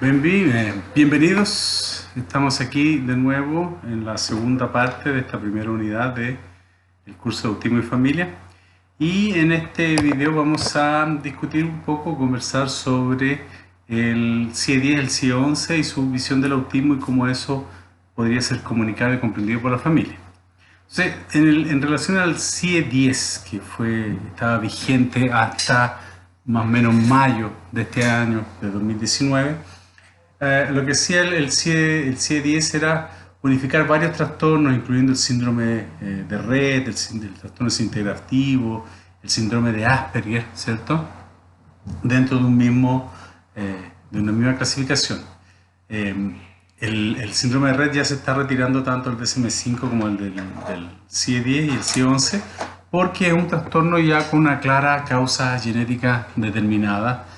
Bienvenidos. Estamos aquí de nuevo en la segunda parte de esta primera unidad del curso de Autismo y Familia. Y en este video vamos a discutir un poco, conversar sobre el CIE-10, el CIE-11 y su visión del autismo y cómo eso podría ser comunicado y comprendido por la familia. Entonces, en relación al CIE-10, que estaba vigente hasta más o menos mayo de este año, de 2019, lo que hacía el CIE-10 era unificar varios trastornos, incluyendo el síndrome de Rett, el trastorno desintegrativo, el síndrome de Asperger, ¿cierto? Dentro de de una misma clasificación. El síndrome de Rett ya se está retirando tanto el DSM-5 como el del CIE-10 y el CIE-11, porque es un trastorno ya con una clara causa genética determinada,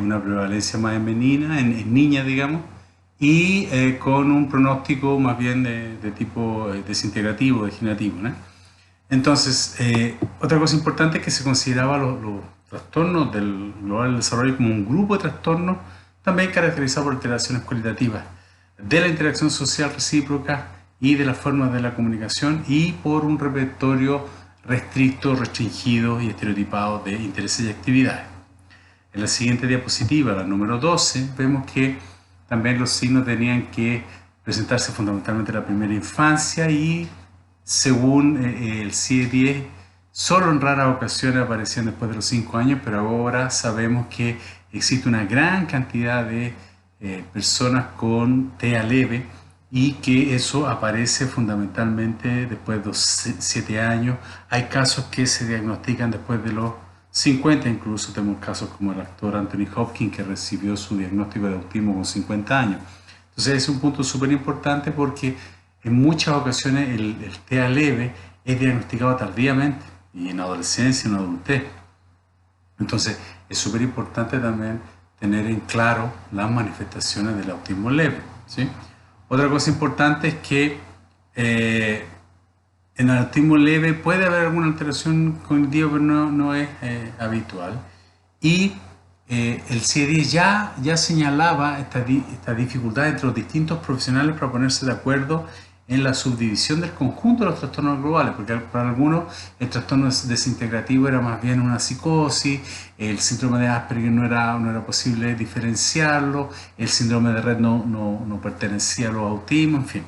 una prevalencia más femenina, en niñas, digamos, y con un pronóstico más bien de tipo desintegrativo, degenerativo, ¿no? Entonces, otra cosa importante es que se consideraba los trastornos del global desarrollo como un grupo de trastornos también caracterizado por alteraciones cualitativas de la interacción social recíproca y de las formas de la comunicación y por un repertorio restricto, restringido y estereotipado de intereses y actividades. En la siguiente diapositiva, la número 12, vemos que también los signos tenían que presentarse fundamentalmente en la primera infancia y, según el CIE-10, solo en raras ocasiones aparecían después de los 5 años, pero ahora sabemos que existe una gran cantidad de personas con TEA leve y que eso aparece fundamentalmente después de los 7 años. Hay casos que se diagnostican después de los 50, incluso tenemos casos como el actor Anthony Hopkins, que recibió su diagnóstico de autismo con 50 años. Entonces es un punto súper importante porque en muchas ocasiones el TEA leve es diagnosticado tardíamente y en adolescencia, en adultez. Entonces es súper importante también tener en claro las manifestaciones del autismo leve, ¿sí? Otra cosa importante es que en el autismo leve puede haber alguna alteración cognitiva, pero no es habitual. Y el CIE-10 ya señalaba esta dificultad entre los distintos profesionales para ponerse de acuerdo en la subdivisión del conjunto de los trastornos globales, porque para algunos el trastorno desintegrativo era más bien una psicosis, el síndrome de Asperger no era posible diferenciarlo, el síndrome de Rett no pertenecía a los autismos, en fin.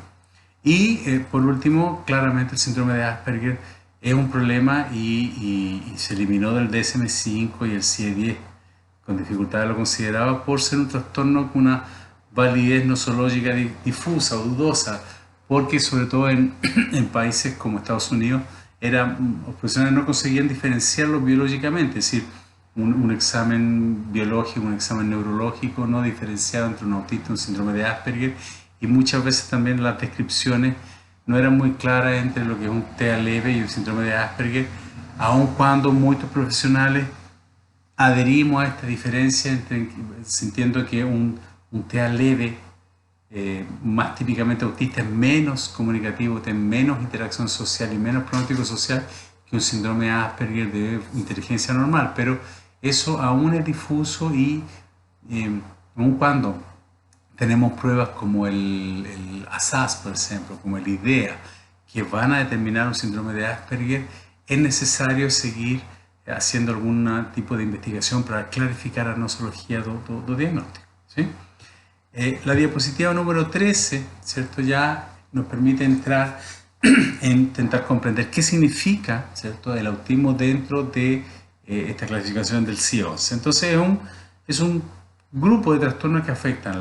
Y por último, claramente el síndrome de Asperger es un problema y se eliminó del DSM-5 y el CIE-10 con dificultad lo consideraba por ser un trastorno con una validez nosológica difusa o dudosa, porque sobre todo en países como Estados Unidos los profesionales no conseguían diferenciarlo biológicamente, es decir, un examen biológico, un examen neurológico no diferenciaba entre un autista y un síndrome de Asperger, y muchas veces también las descripciones no eran muy claras entre lo que es un TEA leve y el síndrome de Asperger, aun cuando muchos profesionales adherimos a esta diferencia sintiendo que un TEA leve, más típicamente autista, es menos comunicativo, tiene menos interacción social y menos pronóstico social que un síndrome de Asperger de inteligencia normal, pero eso aún es difuso y aun cuando tenemos pruebas como el ASAS, por ejemplo, como el IDEA, que van a determinar un síndrome de Asperger, es necesario seguir haciendo algún tipo de investigación para clarificar la nosología del diagnóstico, ¿sí? La diapositiva número 13, ¿cierto? Ya nos permite entrar en intentar comprender qué significa, ¿cierto?, el autismo dentro de esta clasificación del CIE-11. Entonces es un grupo de trastornos que afectan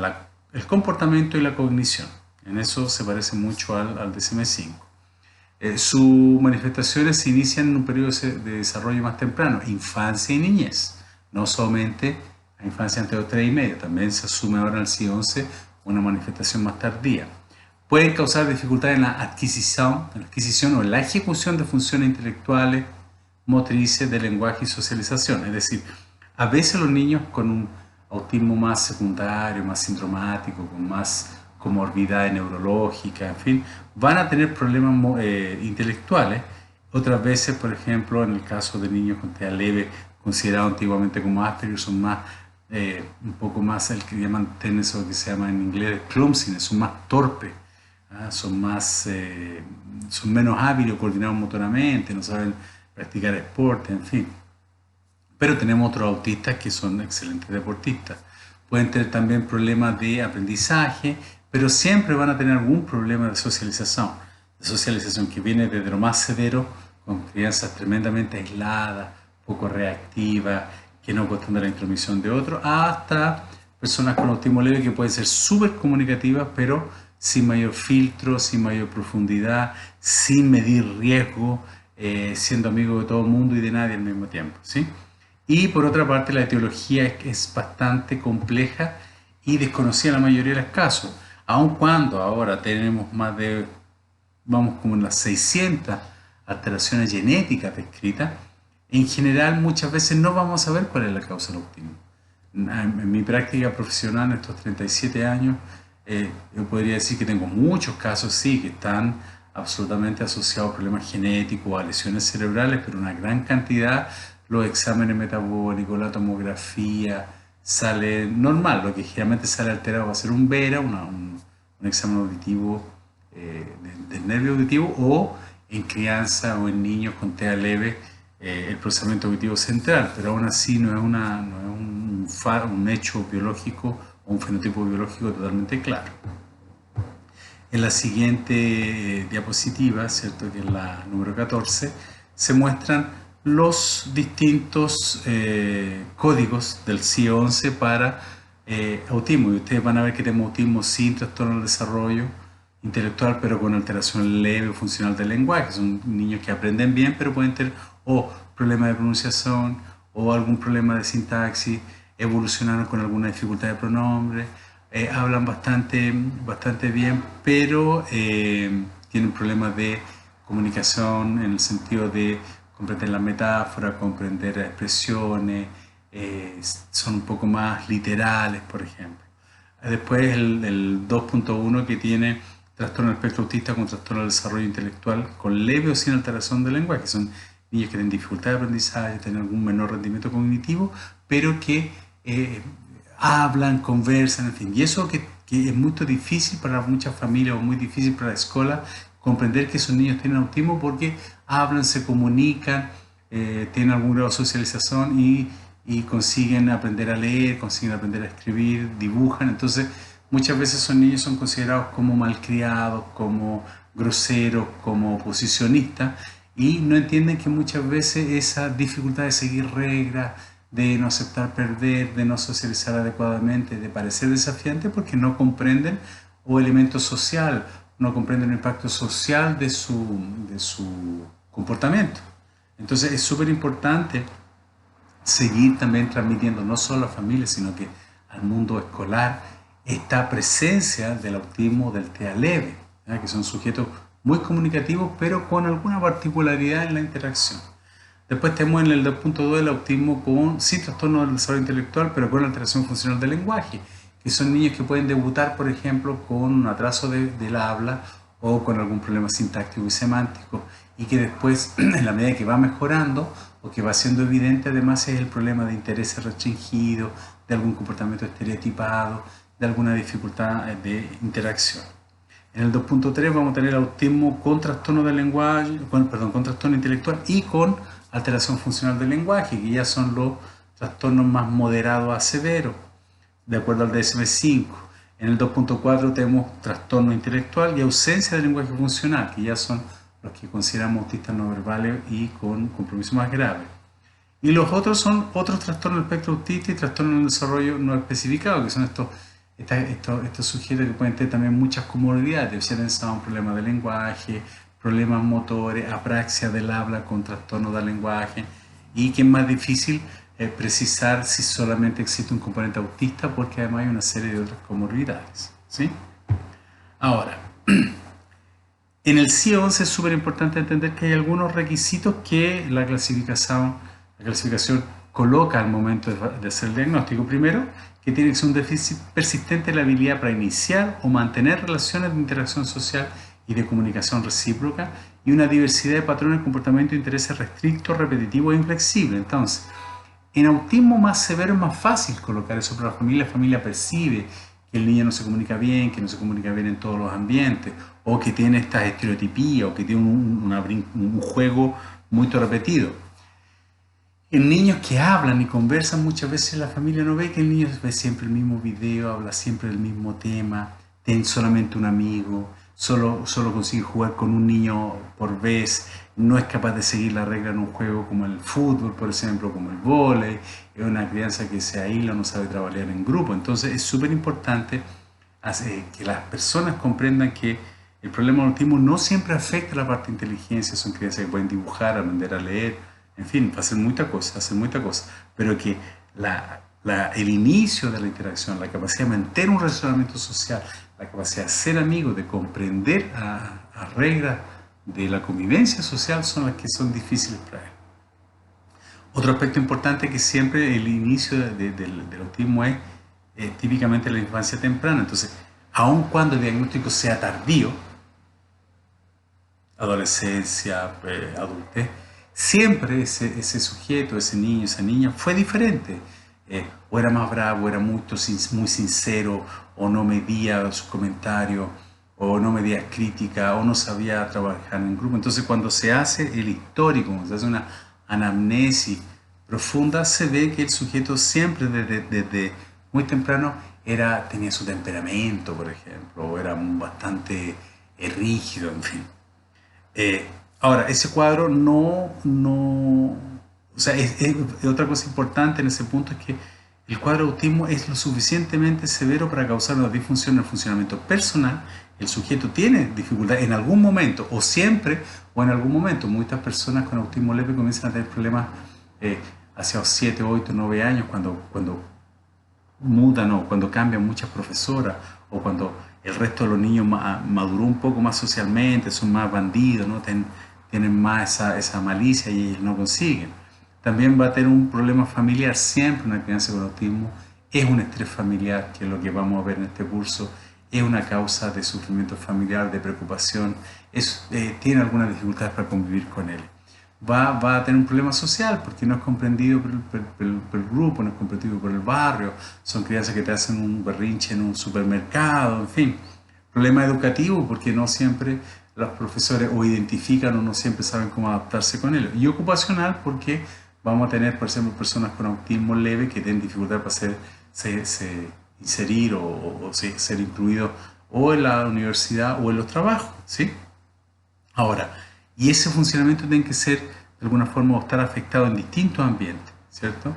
el comportamiento y la cognición. En eso se parece mucho al DSM-5. Sus manifestaciones se inician en un periodo de desarrollo más temprano, infancia y niñez, no solamente a infancia antes de los 3 y medio, también se asume ahora en el CIE-11 una manifestación más tardía. Pueden causar dificultades en la adquisición o en la ejecución de funciones intelectuales, motrices, de lenguaje y socialización. Es decir, a veces los niños con un autismo más secundario, más sindromático, con más comorbilidades neurológicas, en fin, van a tener problemas intelectuales. Otras veces, por ejemplo, en el caso de niños con TEA leve, considerados antiguamente como Asperger, son más un poco más el que llaman, tienen eso que se llama en inglés clumsiness, son más torpes, son menos hábiles, coordinados motoramente, no saben practicar deporte, en fin. Pero tenemos otros autistas que son excelentes deportistas. Pueden tener también problemas de aprendizaje, pero siempre van a tener algún problema de socialización que viene desde lo más severo, con crianzas tremendamente aisladas, poco reactivas, que no gustan de la intromisión de otros, hasta personas con autismo leve que pueden ser súper comunicativas, pero sin mayor filtro, sin mayor profundidad, sin medir riesgo, siendo amigos de todo el mundo y de nadie al mismo tiempo, ¿sí? Y por otra parte, la etiología es bastante compleja y desconocida en la mayoría de los casos, aun cuando ahora tenemos más de, vamos como en las 600 alteraciones genéticas descritas. En general, muchas veces no vamos a saber cuál es la causa del autismo. En mi práctica profesional, en estos 37 años, yo podría decir que tengo muchos casos, sí, que están absolutamente asociados a problemas genéticos, a lesiones cerebrales, pero una gran cantidad, los exámenes metabólicos, la tomografía, sale normal. Lo que generalmente sale alterado va a ser un VERA, un examen auditivo del nervio auditivo, o en crianza o en niños con TEA leve, el procesamiento auditivo central, pero aún así no es un hecho biológico o un fenotipo biológico totalmente claro. En la siguiente diapositiva, ¿cierto?, que es la número 14, se muestran los distintos códigos del CIE-11 para autismo. Y ustedes van a ver que tenemos autismo sin trastorno del desarrollo intelectual, pero con alteración leve o funcional del lenguaje. Son niños que aprenden bien, pero pueden tener o problemas de pronunciación o algún problema de sintaxis, evolucionaron con alguna dificultad de pronombre, hablan bastante bien, pero tienen problemas de comunicación en el sentido de comprender la metáfora, comprender expresiones, son un poco más literales, por ejemplo. Después el 2.1, que tiene trastorno del espectro autista con trastorno del desarrollo intelectual con leve o sin alteración del lenguaje, que son niños que tienen dificultad de aprendizaje, tienen algún menor rendimiento cognitivo, pero que hablan, conversan, en fin. Y eso que es muy difícil para muchas familias o muy difícil para la escuela, comprender que esos niños tienen autismo porque hablan, se comunican, tienen algún grado de socialización y consiguen aprender a leer, consiguen aprender a escribir, dibujan. Entonces, muchas veces esos niños son considerados como malcriados, como groseros, como oposicionistas, y no entienden que muchas veces esa dificultad de seguir reglas, de no aceptar perder, de no socializar adecuadamente, de parecer desafiante, porque no comprenden o elemento social, no comprenden el impacto social de su comportamiento. Entonces es súper importante seguir también transmitiendo no solo a la familia, sino que al mundo escolar esta presencia del autismo del TEA leve, que son sujetos muy comunicativos, pero con alguna particularidad en la interacción. Después tenemos en el 2.2 el autismo sin trastorno del desarrollo intelectual, pero con alteración funcional del lenguaje, que son niños que pueden debutar, por ejemplo, con un atraso del habla o con algún problema sintáctico y semántico, y que después, en la medida que va mejorando o que va siendo evidente, además es el problema de intereses restringidos, de algún comportamiento estereotipado, de alguna dificultad de interacción. En el 2.3 vamos a tener autismo con trastorno del lenguaje, con trastorno intelectual y con alteración funcional del lenguaje, que ya son los trastornos más moderados a severos, de acuerdo al DSM-5. En el 2.4 tenemos trastorno intelectual y ausencia de lenguaje funcional, que ya son los que consideramos autistas no verbales y con compromiso más grave. Y los otros son otros trastornos del espectro autista y trastornos del desarrollo no especificado, que son estos sujetos que pueden tener también muchas comorbilidades, déficit de atención, problemas de lenguaje, problemas motores, apraxia del habla con trastorno del lenguaje, y que es más difícil precisar si solamente existe un componente autista, porque además hay una serie de otras comorbilidades, ¿sí? Ahora, en el CIE-11 es súper importante entender que hay algunos requisitos que la clasificación coloca al momento de hacer el diagnóstico. Primero, que tiene que ser un déficit persistente en la habilidad para iniciar o mantener relaciones de interacción social y de comunicación recíproca, y una diversidad de patrones de comportamiento e intereses restrictos, repetitivos e inflexibles. Entonces, En autismo más severo es más fácil colocar eso, pero la familia percibe que el niño no se comunica bien, que no se comunica bien en todos los ambientes, o que tiene estas estereotipías, o que tiene un juego muy repetido. En niños que hablan y conversan, muchas veces la familia no ve que el niño ve siempre el mismo video, habla siempre del mismo tema, tiene solamente un amigo, solo consigue jugar con un niño por vez, no es capaz de seguir la regla en un juego como el fútbol, por ejemplo, como el vóley, es una crianza que se aísla, no sabe trabajar en grupo. Entonces es súper importante que las personas comprendan que el problema del autismo no siempre afecta la parte de inteligencia, son crianzas que pueden dibujar, aprender a leer, en fin, hacer muchas cosas, pero que el inicio de la interacción, la capacidad de mantener un relacionamiento social, la capacidad de ser amigos, de comprender a reglas de la convivencia social son las que son difíciles para él. Otro aspecto importante es que siempre el inicio del autismo es típicamente la infancia temprana, entonces, aun cuando el diagnóstico sea tardío, adolescencia, adultez, siempre ese sujeto, ese niño, esa niña fue diferente. O era más bravo, era muy sincero, o no medía sus comentarios, o no medía crítica, o no sabía trabajar en grupo. Entonces cuando se hace el histórico, cuando se hace una anamnesis profunda, se ve que el sujeto siempre desde muy temprano tenía su temperamento, por ejemplo, o era bastante rígido, en fin. Ahora, ese cuadro o sea, otra cosa importante en ese punto es que el cuadro de autismo es lo suficientemente severo para causar una disfunción en el funcionamiento personal. El sujeto tiene dificultad en algún momento, o siempre, o en algún momento. Muchas personas con autismo leve comienzan a tener problemas hacia los 7, 8, 9 años, cuando mudan o cuando cambian muchas profesoras, o cuando el resto de los niños maduró un poco más socialmente, son más bandidos, ¿no? Tienen más esa malicia y ellos no consiguen. También va a tener un problema familiar, siempre una crianza con autismo es un estrés familiar, que es lo que vamos a ver en este curso, es una causa de sufrimiento familiar, de preocupación, tiene algunas dificultades para convivir con él. Va a tener un problema social porque no es comprendido por el grupo, no es comprendido por el barrio, son crianzas que te hacen un berrinche en un supermercado, en fin. Problema educativo porque no siempre los profesores o identifican o no siempre saben cómo adaptarse con ellos. Y ocupacional porque vamos a tener, por ejemplo, personas con autismo leve que tienen dificultad para inserir o ser incluidos o en la universidad o en los trabajos, ¿sí? Ahora, y ese funcionamiento tiene que ser, de alguna forma, o estar afectado en distintos ambientes, ¿cierto?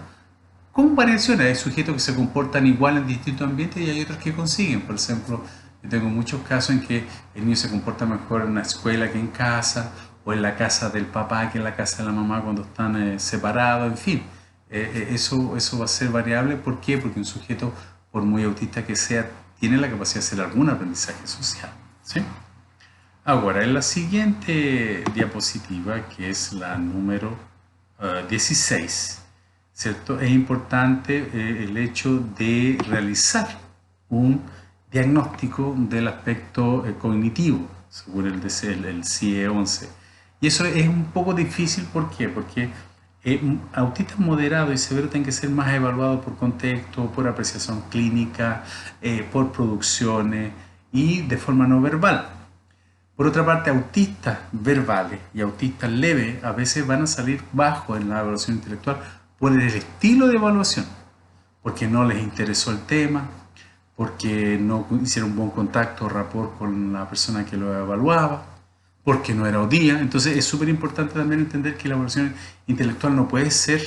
Con variaciones, hay sujetos que se comportan igual en distintos ambientes y hay otros que consiguen. Por ejemplo, yo tengo muchos casos en que el niño se comporta mejor en una escuela que en casa, o en la casa del papá que en la casa de la mamá cuando están separados, en fin. Eso va a ser variable. ¿Por qué? Porque un sujeto, por muy autista que sea, tiene la capacidad de hacer algún aprendizaje social, ¿sí? Ahora, en la siguiente diapositiva, que es la número 16, ¿cierto? Es importante el hecho de realizar un diagnóstico del aspecto cognitivo, según el CIE-11. Y eso es un poco difícil, ¿por qué? Porque autistas moderados y severos tienen que ser más evaluados por contexto, por apreciación clínica, por producciones y de forma no verbal. Por otra parte, autistas verbales y autistas leves a veces van a salir bajo en la evaluación intelectual por el estilo de evaluación, porque no les interesó el tema, porque no hicieron un buen contacto o rapport con la persona que lo evaluaba, porque no era ODIA. Entonces es súper importante también entender que la evaluación intelectual no puede ser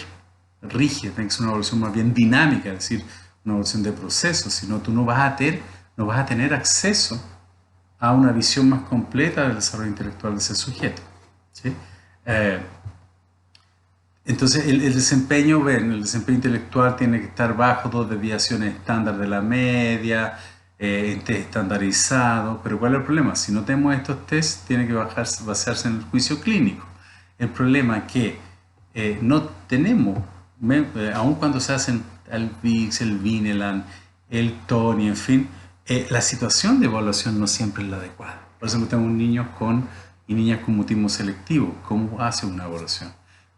rígida, tiene que ser una evaluación más bien dinámica, es decir, una evaluación de procesos, sino tú no vas a tener acceso a una visión más completa del desarrollo intelectual de ese sujeto, ¿sí? Entonces el desempeño intelectual tiene que estar bajo 2 desviaciones estándar de la media, test estandarizado, pero ¿cuál es el problema? Si no tenemos estos tests, tiene que basarse en el juicio clínico. El problema es que no tenemos, aun cuando se hacen el VIX, el Vineland, el TONI, en fin, la situación de evaluación no siempre es la adecuada. Por ejemplo, tenemos niños y niñas con mutismo selectivo. ¿Cómo hace una evaluación?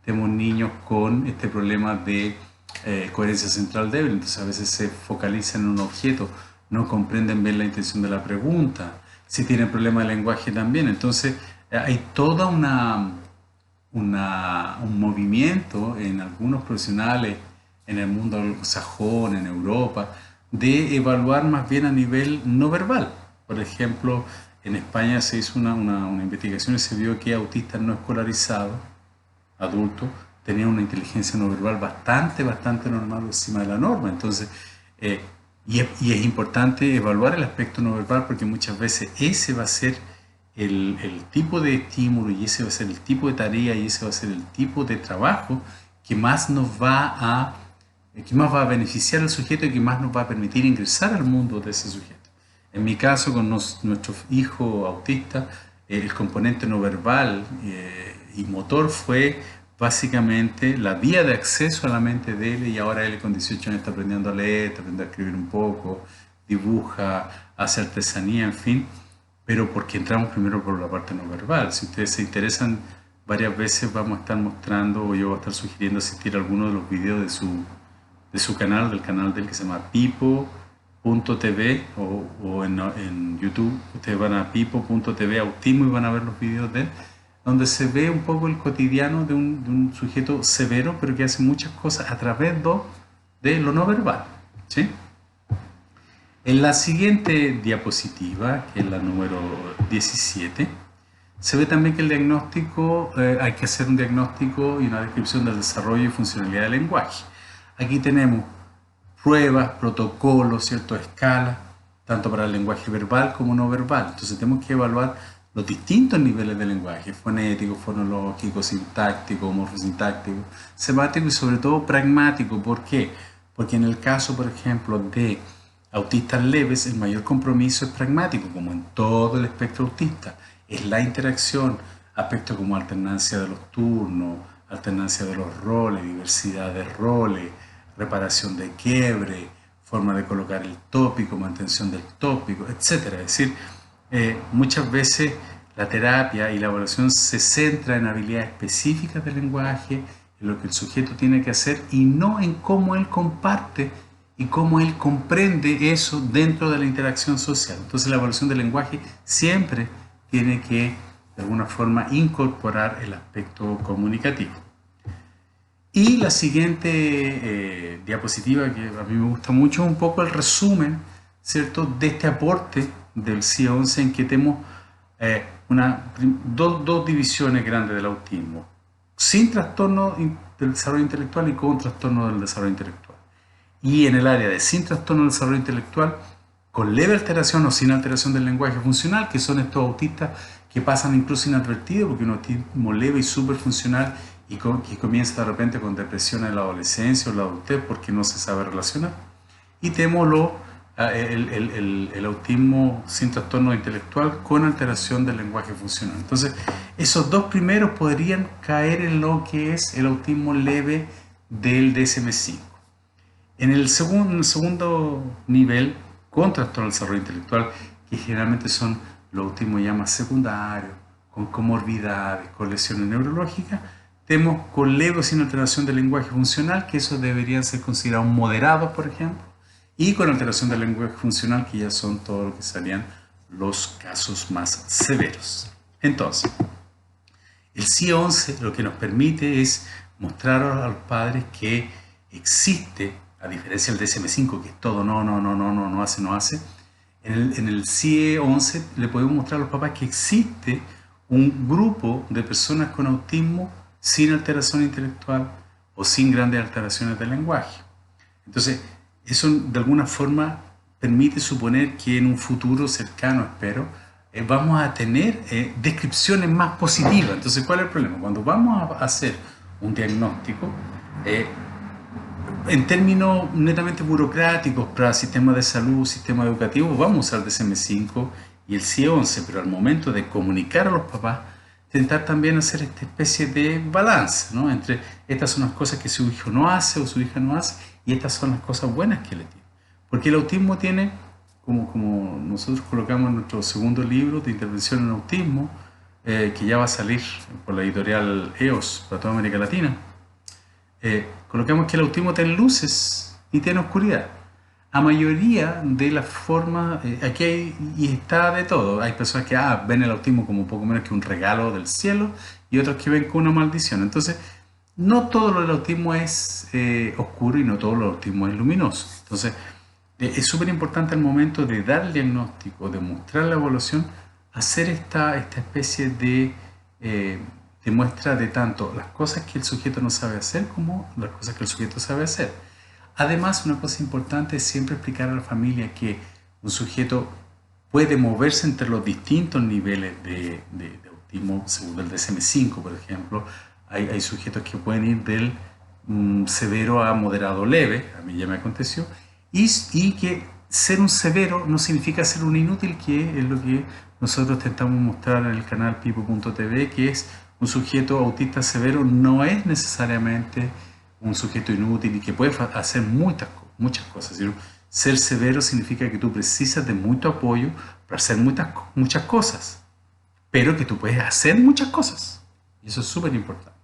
Tenemos niños con este problema de coherencia central débil, entonces a veces se focalizan en un objeto, no comprenden bien la intención de la pregunta, si tienen problema de lenguaje también, entonces hay toda un movimiento en algunos profesionales en el mundo anglosajón, en Europa, de evaluar más bien a nivel no verbal. Por ejemplo, en España se hizo una investigación y se vio que autistas no escolarizados, adultos, tenían una inteligencia no verbal bastante normal encima de la norma. Entonces, y es importante evaluar el aspecto no verbal porque muchas veces ese va a ser el tipo de estímulo y ese va a ser el tipo de tarea y ese va a ser el tipo de trabajo que más que más va a beneficiar al sujeto y que más nos va a permitir ingresar al mundo de ese sujeto. En mi caso, con nuestro hijo autista, el componente no verbal y motor fue básicamente la vía de acceso a la mente de él, y ahora él con 18 años está aprendiendo a leer, está aprendiendo a escribir un poco, dibuja, hace artesanía, en fin, pero porque entramos primero por la parte no verbal. Si ustedes se interesan, varias veces vamos a estar mostrando o yo voy a estar sugiriendo asistir a alguno de los videos de su canal, del canal del que se llama pipo.tv o en YouTube ustedes van a pipo.tv autismo y van a ver los videos de él, donde se ve un poco el cotidiano de un sujeto severo, pero que hace muchas cosas a través de lo no verbal, ¿sí? En la siguiente diapositiva, que es la número 17, se ve también que el diagnóstico, hay que hacer un diagnóstico y una descripción del desarrollo y funcionalidad del lenguaje. Aquí tenemos pruebas, protocolos, ciertas escalas, tanto para el lenguaje verbal como no verbal. Entonces tenemos que evaluar los distintos niveles de lenguaje, fonético, fonológico, sintáctico, morfosintáctico, semático y sobre todo pragmático. ¿Por qué? Porque en el caso, por ejemplo, de autistas leves, el mayor compromiso es pragmático, como en todo el espectro autista. Es la interacción, aspectos como alternancia de los turnos, alternancia de los roles, diversidad de roles, reparación de quiebre, forma de colocar el tópico, mantención del tópico, etc. Es decir, muchas veces la terapia y la evaluación se centra en habilidades específicas del lenguaje, en lo que el sujeto tiene que hacer y no en cómo él comparte y cómo él comprende eso dentro de la interacción social. Entonces la evaluación del lenguaje siempre tiene que de alguna forma incorporar el aspecto comunicativo. Y la siguiente diapositiva, que a mí me gusta mucho, es un poco el resumen, ¿cierto?, de este aporte del CIE 11 en que tenemos dos divisiones grandes del autismo, sin trastorno del desarrollo intelectual y con trastorno del desarrollo intelectual. Y en el área de sin trastorno del desarrollo intelectual, con leve alteración o sin alteración del lenguaje funcional, que son estos autistas que pasan incluso inadvertidos, porque un autismo leve y súper funcional y que comienza de repente con depresión en la adolescencia o la adultez porque no se sabe relacionar. Y tenemos el autismo sin trastorno intelectual con alteración del lenguaje funcional. Entonces, esos dos primeros podrían caer en lo que es el autismo leve del DSM-5. En el segundo nivel, con trastorno del desarrollo intelectual, que generalmente son los autismos ya más secundarios, con comorbidades, con lesiones neurológicas, tenemos con leve o sin alteración del lenguaje funcional, que esos deberían ser considerados moderados, por ejemplo, y con alteración del lenguaje funcional, que ya son todo lo que serían los casos más severos. Entonces, el CIE 11 lo que nos permite es mostrar a los padres que existe, a diferencia del DSM-5, que es todo no hace, en el CIE 11 le podemos mostrar a los papás que existe un grupo de personas con autismo sin alteración intelectual o sin grandes alteraciones del lenguaje. Entonces, eso de alguna forma permite suponer que en un futuro cercano, espero, vamos a tener descripciones más positivas. Entonces, ¿cuál es el problema? Cuando vamos a hacer un diagnóstico, en términos netamente burocráticos para sistemas de salud, sistemas educativos, vamos a usar el DSM-5 y el CIE 11, pero al momento de comunicar a los papás, intentar también hacer esta especie de balance, ¿no?, entre estas son las cosas que su hijo no hace o su hija no hace y estas son las cosas buenas que le tiene. Porque el autismo tiene, como nosotros colocamos en nuestro segundo libro de intervención en autismo, que ya va a salir por la editorial EOS para toda América Latina, Colocamos que el autismo tiene luces y tiene oscuridad. A mayoría de las formas, aquí hay, y está de todo. Hay personas que ven el autismo como un poco menos que un regalo del cielo y otros que ven como una maldición. Entonces, no todo lo del autismo es oscuro y no todo lo del autismo es luminoso. Entonces, es súper importante al momento de dar el diagnóstico, de mostrar la evaluación, hacer esta especie de muestra de tanto las cosas que el sujeto no sabe hacer como las cosas que el sujeto sabe hacer. Además, una cosa importante es siempre explicar a la familia que un sujeto puede moverse entre los distintos niveles de autismo, según el DSM-5, por ejemplo. Hay sujetos que pueden ir del severo a moderado leve, a mí ya me aconteció, y que ser un severo no significa ser un inútil, que es lo que nosotros intentamos mostrar en el canal pipo.tv, que es un sujeto autista severo no es necesariamente un sujeto inútil y que puede hacer muchas cosas. Ser severo significa que tú precisas de mucho apoyo para hacer muchas cosas, pero que tú puedes hacer muchas cosas. Y eso es súper importante.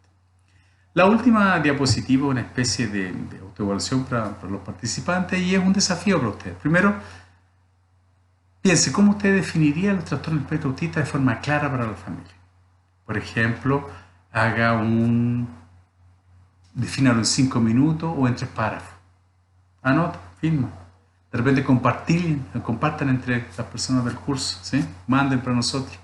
La última diapositiva es una especie de autoevaluación para los participantes y es un desafío para ustedes. Primero, piense cómo usted definiría los trastornos del espectro autista de forma clara para la familia. Por ejemplo, defínalo en 5 minutos o en 3 párrafos. Anota, firma. De repente compartan entre las personas del curso, ¿sí? Manden para nosotros.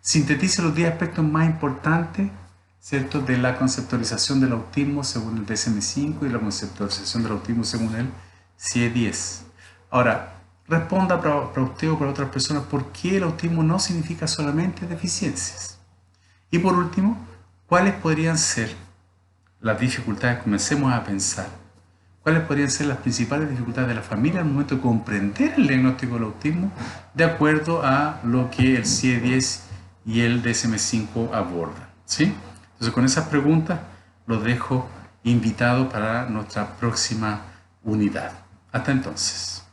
Sintetice los 10 aspectos más importantes, ¿cierto?, de la conceptualización del autismo según el DSM-5 y la conceptualización del autismo según el CIE-10. Ahora, responda para usted o para otras personas por qué el autismo no significa solamente deficiencias. Y por último, ¿cuáles podrían ser las dificultades? Comencemos a pensar. ¿Cuáles podrían ser las principales dificultades de la familia al momento de comprender el diagnóstico del autismo de acuerdo a lo que el CIE-10 y el DSM-5 abordan? ¿Sí? Entonces, con esas preguntas los dejo invitados para nuestra próxima unidad. Hasta entonces.